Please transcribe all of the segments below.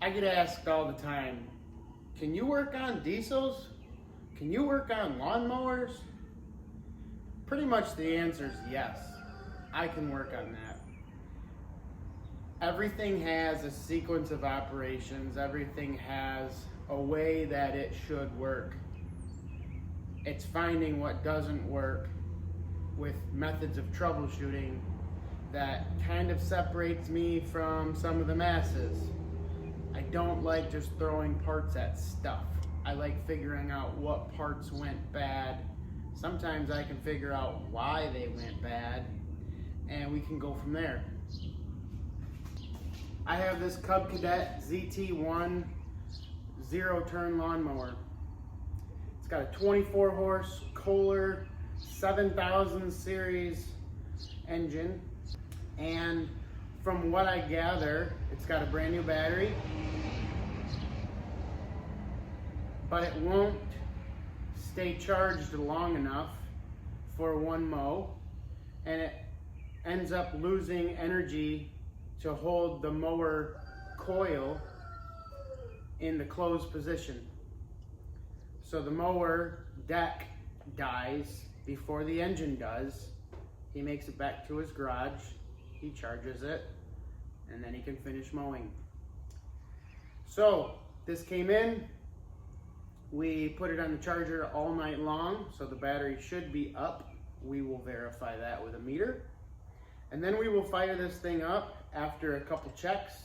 I get asked all the time, can you work on diesels? Can you work on lawnmowers? Pretty much the answer is yes. I can work on that. Everything has a sequence of operations. Everything has a way that it should work. It's finding what doesn't work with methods of troubleshooting that kind of separates me from some of the masses. I don't like just throwing parts at stuff. I like figuring out what parts went bad. Sometimes I can figure out why they went bad, and we can go from there. I have this Cub Cadet ZT1 zero-turn lawnmower. It's got a 24 horse Kohler 7000 series engine, and from what I gather, it's got a brand new battery, but it won't stay charged long enough for one mow, and it ends up losing energy to hold the mower coil in the closed position. So the mower deck dies before the engine does. He makes it back to his garage, he charges it, and then he can finish mowing. So this came in, we put it on the charger all night long, so the battery should be up. We will verify that with a meter. And then we will fire this thing up after a couple checks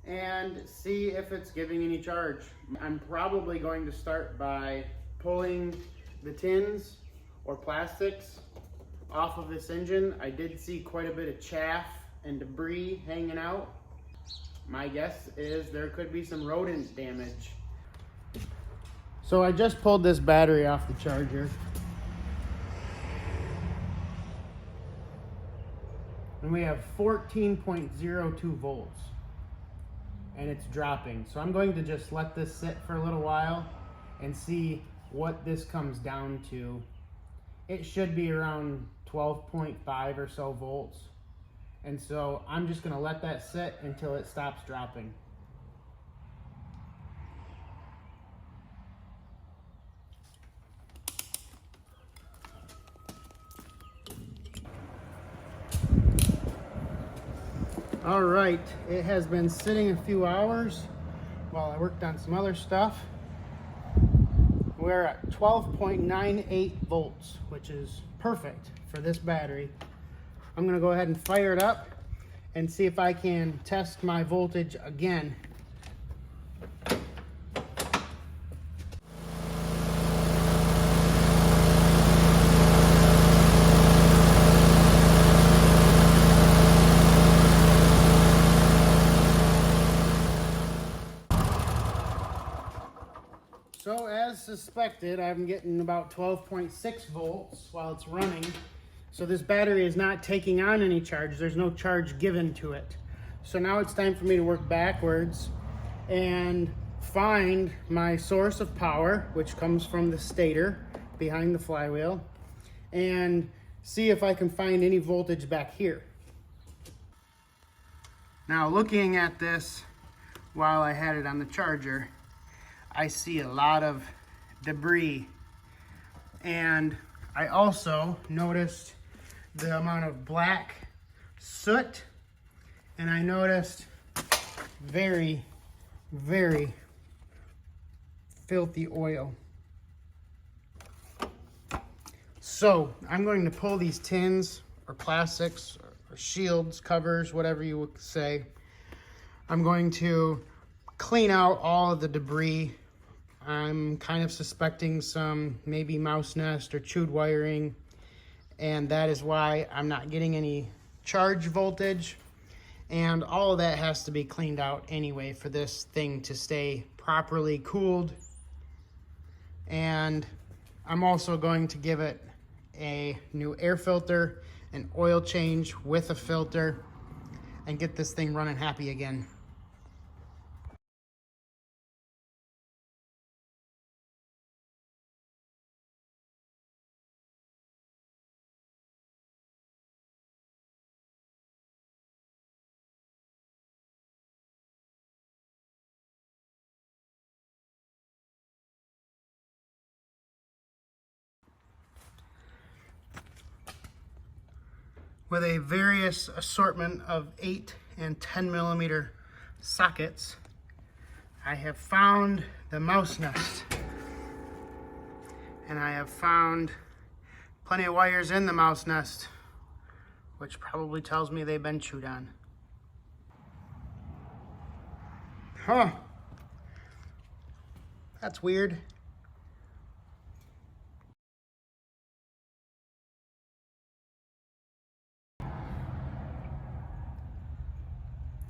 and see if it's giving any charge. I'm probably going to start by pulling the tins or plastics off of this engine. I did see quite a bit of chaff and debris hanging out. My guess is there could be some rodent damage. So I just pulled this battery off the charger. And we have 14.02 volts. And it's dropping. So I'm going to just let this sit for a little while and see what this comes down to. It should be around 12.5 or so volts. And so I'm just gonna let that sit until it stops dropping. All right, it has been sitting a few hours while I worked on some other stuff. We're at 12.98 volts, which is perfect for this battery. I'm gonna go ahead and fire it up and see if I can test my voltage again. So as suspected, I'm getting about 12.6 volts while it's running. So this battery is not taking on any charge. There's no charge given to it. So now it's time for me to work backwards and find my source of power, which comes from the stator behind the flywheel, and see if I can find any voltage back here. Now looking at this while I had it on the charger, I see a lot of debris, and I also noticed the amount of black soot, and I noticed very, very filthy oil. So I'm going to pull these tins or plastics or shields, covers, whatever you would say. I'm going to clean out all of the debris. I'm kind of suspecting some maybe mouse nest or chewed wiring, and that is why I'm not getting any charge voltage, and all of that has to be cleaned out anyway for this thing to stay properly cooled. And I'm also going to give it a new air filter, an oil change with a filter, and get this thing running happy again. with a various assortment of 8 and 10 millimeter sockets, I have found the mouse nest. And I have found plenty of wires in the mouse nest, which probably tells me they've been chewed on. Huh. That's weird.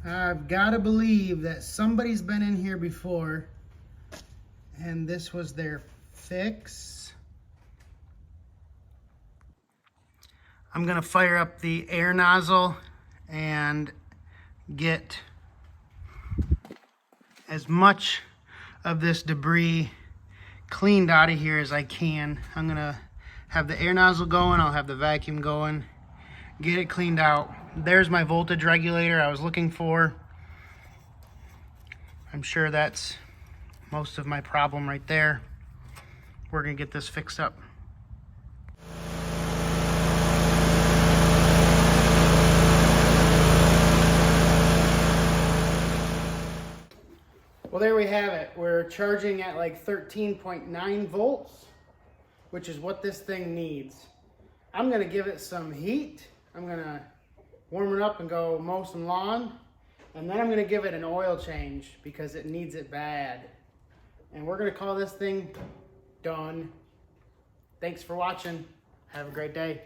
I've got to believe that somebody's been in here before and this was their fix. I'm going to fire up the air nozzle and get as much of this debris cleaned out of here as I can. I'm going to have the air nozzle going, I'll have the vacuum going, get it cleaned out. There's my voltage regulator I was looking for. I'm sure that's most of my problem right there. We're gonna get this fixed up. Well, there we have it. We're charging at like 13.9 volts, which is what this thing needs. I'm gonna give it some heat. I'm gonna warm it up and go mow some lawn. And then I'm gonna give it an oil change because it needs it bad. And we're gonna call this thing done. Thanks for watching. Have a great day.